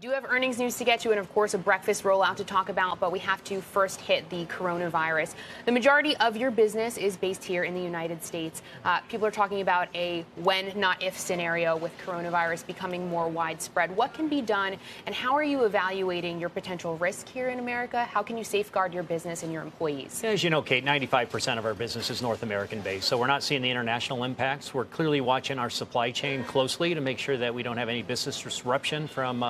Do have earnings news to get to and, of course, a breakfast rollout to talk about, but we have to first hit the coronavirus. The majority of your business is based here in the United States. People are talking about a when, not if scenario with coronavirus becoming more widespread. What can be done, and how are you evaluating your potential risk here in America? How can you safeguard your business and your employees? As you know, Kate, 95% of our business is North American based, so we're not seeing the international impacts. We're clearly watching our supply chain closely to make sure that we don't have any business disruption from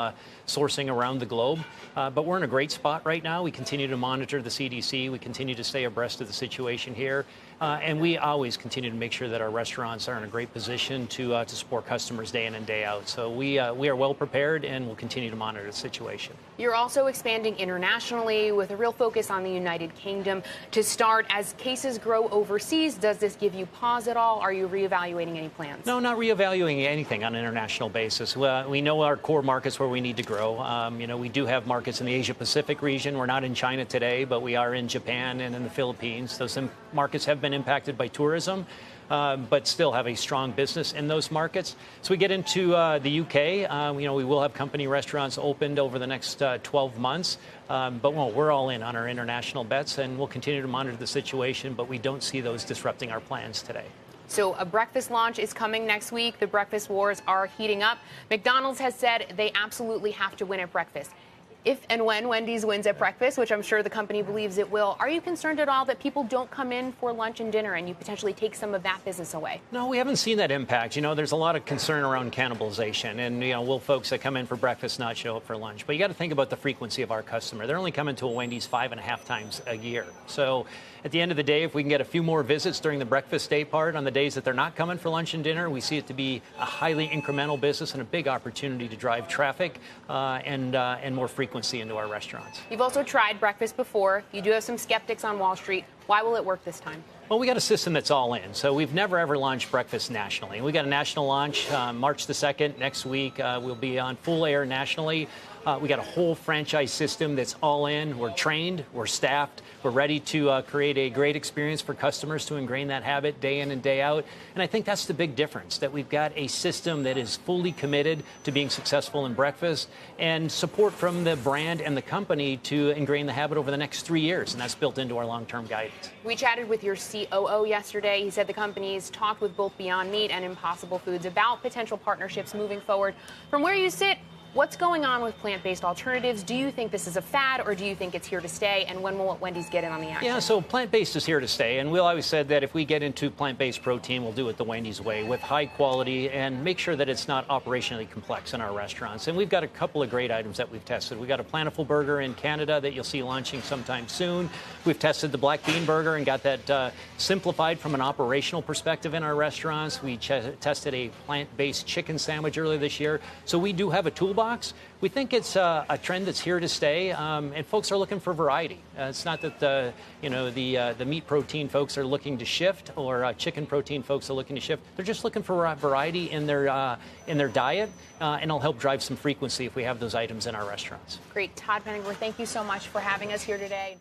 sourcing around the globe. But we're in a great spot right now. We continue to monitor the CDC. We continue to stay abreast of the situation here. And we always continue to make sure that our restaurants are in a great position to support customers day in and day out. So we are well prepared, and we'll continue to monitor the situation. You're also expanding internationally with a real focus on the United Kingdom. To start, as cases grow overseas, does this give you pause at all? Are you reevaluating any plans? No, not reevaluating anything on an international basis. We know our core markets where we need to grow. We do have markets in the Asia-Pacific region. We're not in China today, but we are in Japan and in the Philippines. Those markets have been impacted by tourism, but still have a strong business in those markets. So we get into the UK. We will have company restaurants opened over the next 12 months. But we're all in on our international bets, and we'll continue to monitor the situation, but we don't see those disrupting our plans today. So a breakfast launch is coming next week. The breakfast wars are heating up. McDonald's has said they absolutely have to win at breakfast. If and when Wendy's wins at breakfast, which I'm sure the company believes it will, are you concerned at all that people don't come in for lunch and dinner and you potentially take some of that business away? No, we haven't seen that impact. There's a lot of concern around cannibalization, and, will folks that come in for breakfast not show up for lunch? But you got to think about the frequency of our customer. They're only coming to a Wendy's 5.5 times a year. So at the end of the day, if we can get a few more visits during the breakfast day part on the days that they're not coming for lunch and dinner, we see it to be a highly incremental business and a big opportunity to drive traffic and more frequency into our restaurants. You've also tried breakfast before. You do have some skeptics on Wall Street. Why will it work this time? Well, we got a system that's all in. So we've never, ever launched breakfast nationally. We got a national launch March the 2nd. Next week, we'll be on full air nationally. We got a whole franchise system that's all in. We're trained, we're staffed, we're ready to create a great experience for customers to ingrain that habit day in and day out. And I think that's the big difference, that we've got a system that is fully committed to being successful in breakfast, and support from the brand and the company to ingrain the habit over the next 3 years. And that's built into our long-term guidance. We chatted with your COO yesterday. He said the company's talked with both Beyond Meat and Impossible Foods about potential partnerships moving forward. From where you sit, what's going on with plant-based alternatives? Do you think this is a fad, or do you think it's here to stay? And when will Wendy's get in on the action? Yeah, so plant-based is here to stay. And we always said that if we get into plant-based protein, we'll do it the Wendy's way, with high quality, and make sure that it's not operationally complex in our restaurants. And we've got a couple of great items that we've tested. We've got a Plentiful Burger in Canada that you'll see launching sometime soon. We've tested the Black Bean Burger and got that simplified from an operational perspective in our restaurants. We tested a plant-based chicken sandwich earlier this year. So we do have a toolbox. We think it's a trend that's here to stay, and folks are looking for variety. It's not that the meat protein folks are looking to shift, or chicken protein folks are looking to shift. They're just looking for variety in their diet, and it'll help drive some frequency if we have those items in our restaurants. Great. Todd Penegor, thank you so much for having us here today.